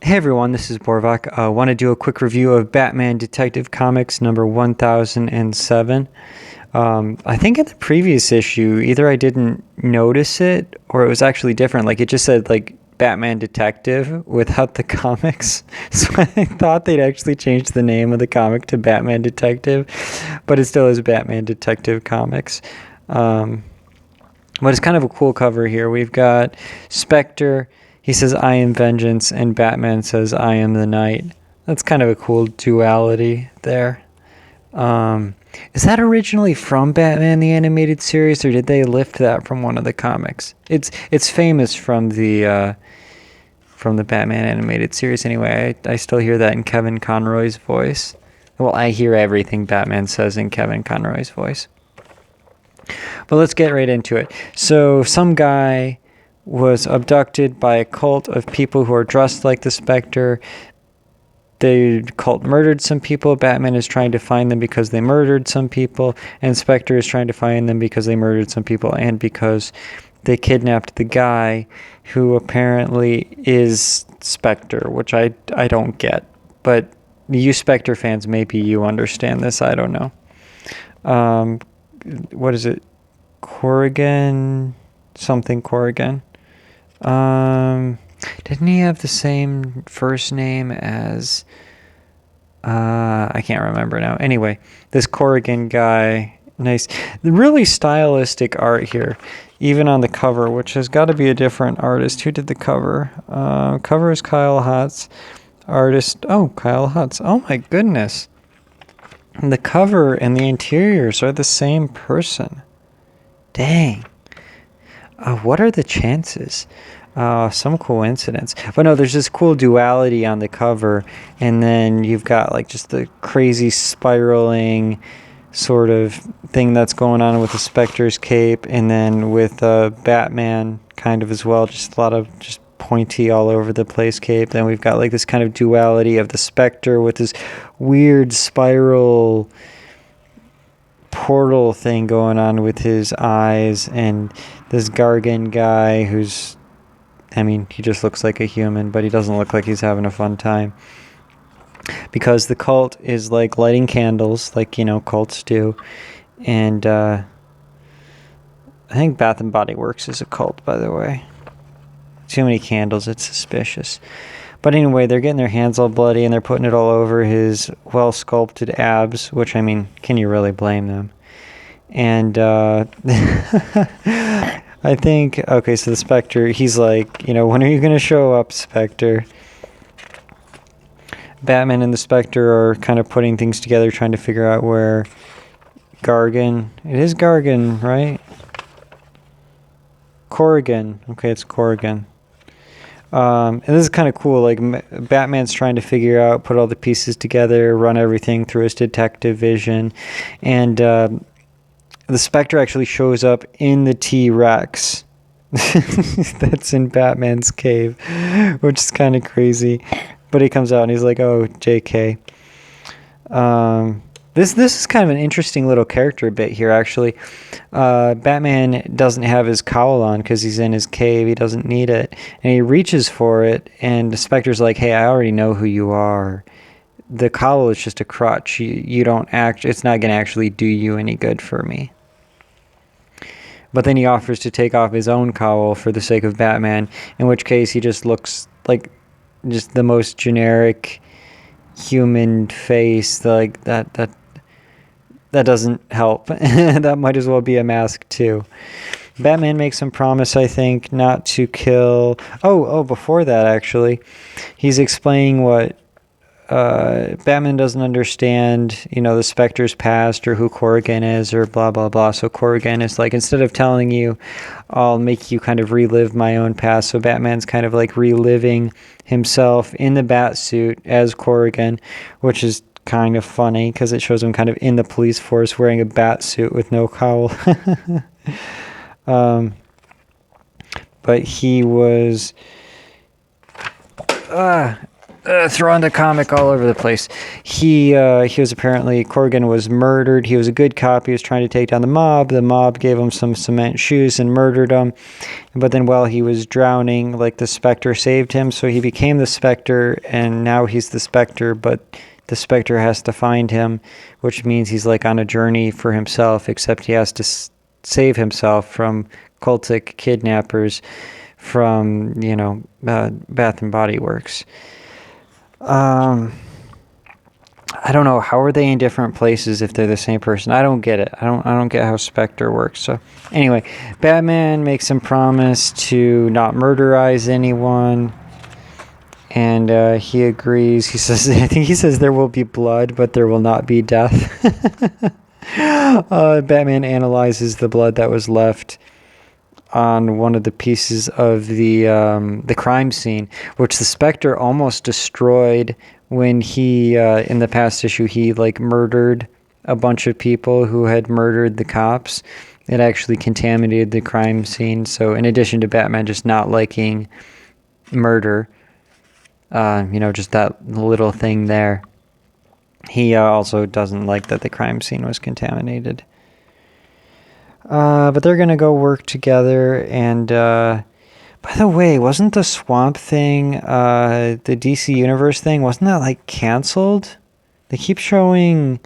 Hey everyone, this is Borvak. I want to do a quick review of Batman Detective Comics number 1007. I think in the previous issue, either I didn't notice it or it was actually different. Like it just said like Batman Detective without the comics. So I thought they'd actually changed the name of the comic to Batman Detective, but it still is Batman Detective Comics. But it's kind of a cool cover here. We've got Spectre. He says, "I am vengeance," and Batman says, "I am the night." That's kind of a cool duality there. Is that originally from Batman the Animated Series, or did they lift that from one of the comics? It's famous from the Batman Animated Series anyway. I still hear that in Kevin Conroy's voice. Well, I hear everything Batman says in Kevin Conroy's voice. But let's get right into it. So some guy was abducted by a cult of people who are dressed like the Spectre. The cult murdered some people. Batman is trying to find them because they murdered some people, and Spectre is trying to find them because they murdered some people and because they kidnapped the guy who apparently is Spectre, which I don't get. But you Spectre fans, maybe you understand this. I don't know. What is it? Corrigan? Something Corrigan. Didn't he have the same first name as I can't remember now. Anyway, this Corrigan guy, nice. Really stylistic art here, even on the cover, which has got to be a different artist. Who did the cover? Cover is Kyle Hotz. Artist, Kyle Hotz. Oh my goodness. The cover and the interiors are the same person. Dang. What are the chances? Some coincidence. But no, there's this cool duality on the cover, and then you've got like just the crazy spiraling sort of thing that's going on with the Spectre's cape, and then with Batman kind of as well, just a lot of just pointy all over the place cape. Then we've got like this kind of duality of the Spectre with this weird spiral portal thing going on with his eyes, and this Gargan guy who's, I mean, he just looks like a human, but he doesn't look like he's having a fun time. Because the cult is like lighting candles, like, cults do. And I think Bath and Body Works is a cult, by the way. Too many candles, it's suspicious. But anyway, they're getting their hands all bloody and they're putting it all over his well-sculpted abs, which, I mean, can you really blame them? And I think, okay, so the Spectre, he's like, when are you going to show up, Spectre? Batman and the Spectre are kind of putting things together, trying to figure out where Gargan, it is Gargan, right? Corrigan, okay, it's Corrigan. And this is kind of cool, like Batman's trying to figure out, put all the pieces together, run everything through his detective vision, and the Spectre actually shows up in the T-Rex that's in Batman's cave, which is kind of crazy. But he comes out and he's like, "Oh, JK." This is kind of an interesting little character bit here, actually. Batman doesn't have his cowl on because he's in his cave. He doesn't need it. And he reaches for it, and the Spectre's like, "Hey, I already know who you are. The cowl is just a crutch. You don't act. It's not going to actually do you any good for me." But then he offers to take off his own cowl for the sake of Batman, in which case he just looks like just the most generic human face. Like that doesn't help. That might as well be a mask too. Batman makes some promise, I think, not to kill. Before that, actually, he's explaining what Batman doesn't understand, the Spectre's past or who Corrigan is or blah, blah, blah. So Corrigan is like, instead of telling you, I'll make you kind of relive my own past. So Batman's kind of like reliving himself in the bat suit as Corrigan, which is kind of funny because it shows him kind of in the police force wearing a bat suit with no cowl. But he was... throwing the comic all over the place. He was apparently, Corrigan was murdered. He was a good cop. He was trying to take down the mob. The mob gave him some cement shoes and murdered him. But then while he was drowning, like, the Spectre saved him. So he became the Spectre, and now he's the Spectre, but the Spectre has to find him, which means he's like on a journey for himself, except he has to save himself from cultic kidnappers from, Bath and Body Works. I don't know. How are they in different places if they're the same person? I don't get it. I don't get how Spectre works. So anyway, Batman makes him promise to not murderize anyone, and he agrees. He says, I think he says there will be blood, but there will not be death. Batman analyzes the blood that was left on one of the pieces of the crime scene, which the Spectre almost destroyed when he, in the past issue, he like murdered a bunch of people who had murdered the cops. It actually contaminated the crime scene. So in addition to Batman just not liking murder, just that little thing there, he also doesn't like that the crime scene was contaminated. But they're going to go work together. And by the way, wasn't the Swamp Thing, the DC Universe thing, wasn't that like canceled? They keep showing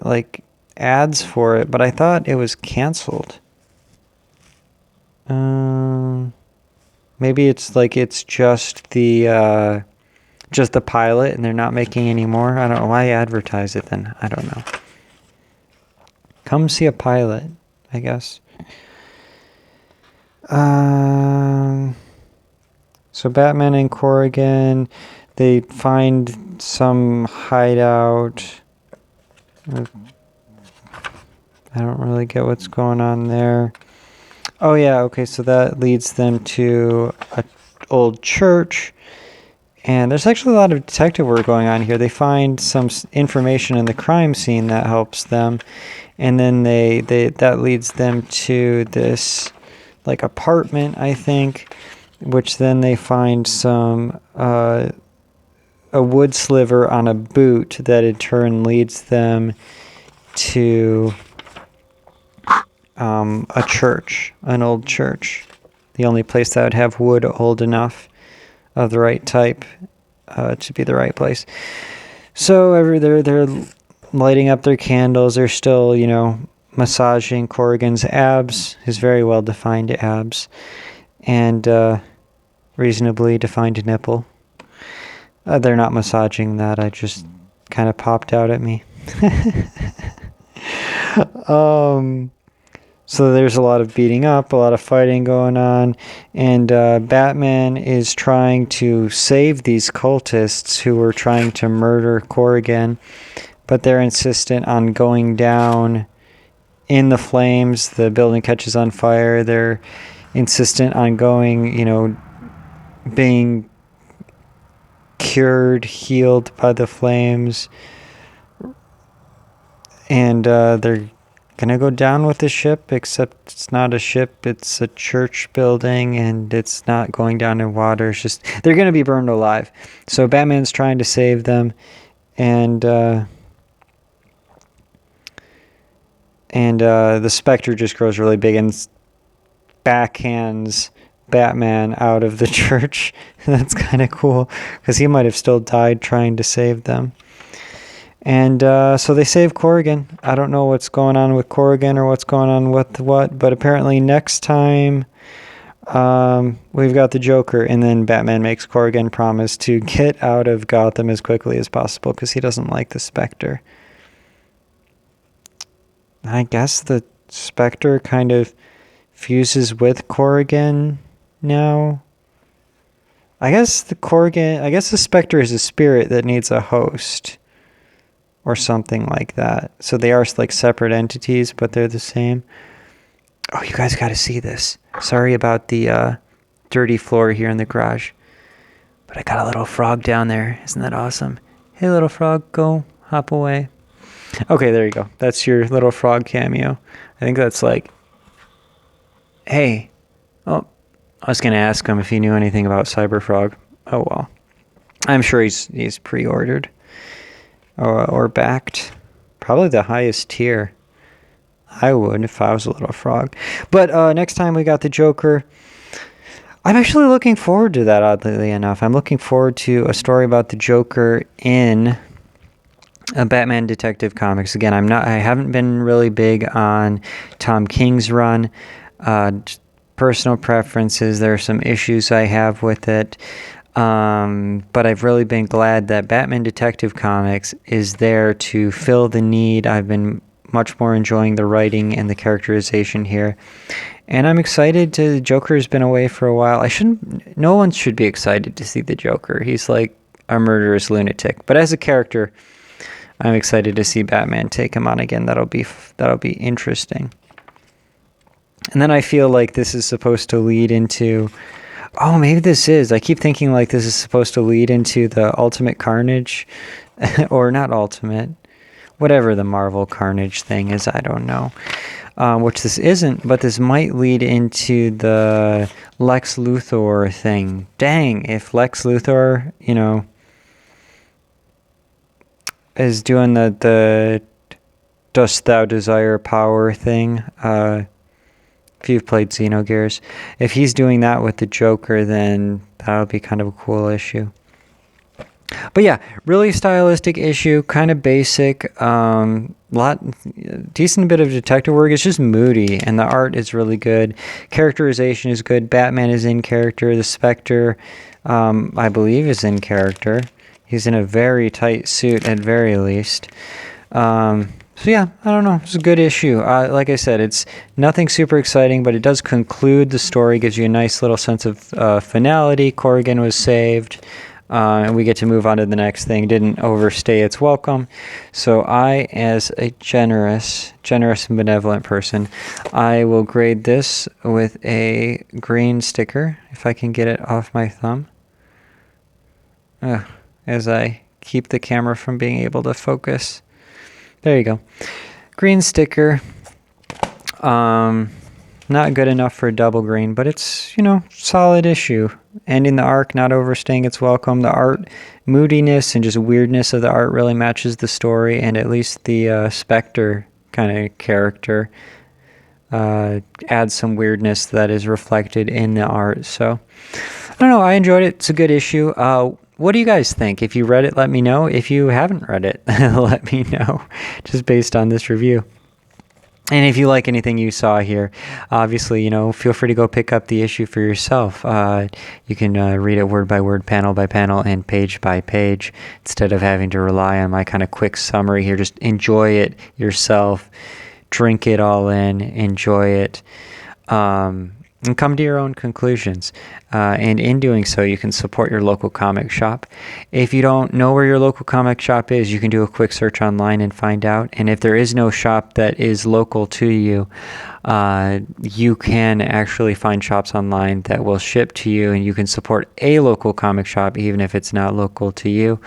like ads for it, but I thought it was canceled. Maybe it's just the pilot and they're not making any more. I don't know why advertise it then. I don't know. Come see a pilot, I guess. So Batman and Corrigan, they find some hideout. I don't really get what's going on there. Oh yeah, okay, so that leads them to an old church. And there's actually a lot of detective work going on here. They find some information in the crime scene that helps them. And then that leads them to this like apartment, I think, which then they find some a wood sliver on a boot that in turn leads them to a church, an old church. The only place that would have wood old enough of the right type to be the right place. So they're lighting up their candles. They're still, massaging Corrigan's abs, his very well-defined abs, and reasonably defined nipple. They're not massaging that. I just kind of popped out at me. So there's a lot of beating up, a lot of fighting going on, and Batman is trying to save these cultists who were trying to murder Corrigan, but they're insistent on going down in the flames. The building catches on fire. They're insistent on going, being cured, healed by the flames, and they're gonna go down with the ship, except it's not a ship, it's a church building, and it's not going down in water. It's just they're gonna be burned alive. So Batman's trying to save them, and the Spectre just grows really big and backhands Batman out of the church. That's kind of cool because he might have still died trying to save them. And so they save Corrigan. I don't know what's going on with Corrigan or what's going on with what, but apparently next time we've got the Joker, and then Batman makes Corrigan promise to get out of Gotham as quickly as possible because he doesn't like the Spectre. I guess the Spectre kind of fuses with Corrigan now. I guess the Spectre is a spirit that needs a host. Or something like that. So they are like separate entities, but they're the same. Oh, you guys got to see this. Sorry about the dirty floor here in the garage. But I got a little frog down there. Isn't that awesome? Hey, little frog, go hop away. Okay, there you go. That's your little frog cameo. I think that's like, hey. Oh, I was going to ask him if he knew anything about Cyberfrog. Oh well. I'm sure he's pre-ordered or backed. Probably the highest tier. I would if I was a little frog. But next time we got the Joker. I'm actually looking forward to that, oddly enough. I'm looking forward to a story about the Joker in a Batman Detective Comics. Again, I haven't been really big on Tom King's run. Personal preferences, there are some issues I have with it. But I've really been glad that Batman Detective Comics is there to fill the need. I've been much more enjoying the writing and the characterization here. And I'm excited the Joker's been away for a while. No one should be excited to see the Joker. He's like a murderous lunatic. But as a character, I'm excited to see Batman take him on again. That'll be interesting. And then I feel like this is supposed to lead into... Oh, maybe this is. I keep thinking like this is supposed to lead into the Ultimate Carnage. Or not Ultimate. Whatever the Marvel Carnage thing is, I don't know. Which this isn't, but this might lead into the Lex Luthor thing. Dang, if Lex Luthor, is doing the Dost Thou Desire Power thing, if you've played Xenogears, if he's doing that with the Joker, then that'll be kind of a cool issue. But yeah, really stylistic issue, kind of basic, decent bit of detective work. It's just moody, and the art is really good. Characterization is good. Batman is in character. The Spectre, I believe, is in character. He's in a very tight suit at very least. So yeah, I don't know. It's a good issue. Like I said, it's nothing super exciting, but it does conclude the story, gives you a nice little sense of finality. Corrigan was saved. And we get to move on to the next thing. Didn't overstay its welcome. So I, as a generous and benevolent person, I will grade this with a green sticker, if I can get it off my thumb. As I keep the camera from being able to focus. There you go. Green sticker. Not good enough for a double green, but it's, solid issue. Ending the arc, not overstaying its welcome. The art, moodiness and just weirdness of the art really matches the story, and at least the Spectre kind of character adds some weirdness that is reflected in the art. So, I don't know, I enjoyed it. It's a good issue. What do you guys think? If you read it, let me know. If you haven't read it, let me know, just based on this review. And if you like anything you saw here, obviously, feel free to go pick up the issue for yourself. You can read it word by word, panel by panel, and page by page, instead of having to rely on my kind of quick summary here. Just enjoy it yourself, drink it all in, enjoy it, and come to your own conclusions. And in doing so, you can support your local comic shop. If you don't know where your local comic shop is, you can do a quick search online and find out. And if there is no shop that is local to you, you can actually find shops online that will ship to you, and you can support a local comic shop even if it's not local to you.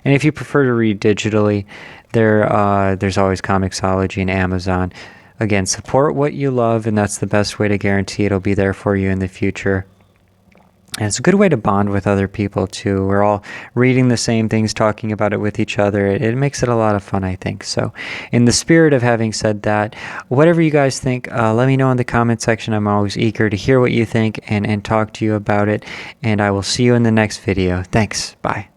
And if you prefer to read digitally, there's always Comixology and Amazon. Again, support what you love, and that's the best way to guarantee it'll be there for you in the future. And it's a good way to bond with other people, too. We're all reading the same things, talking about it with each other. It makes it a lot of fun, I think. So in the spirit of having said that, whatever you guys think, let me know in the comment section. I'm always eager to hear what you think and talk to you about it. And I will see you in the next video. Thanks. Bye.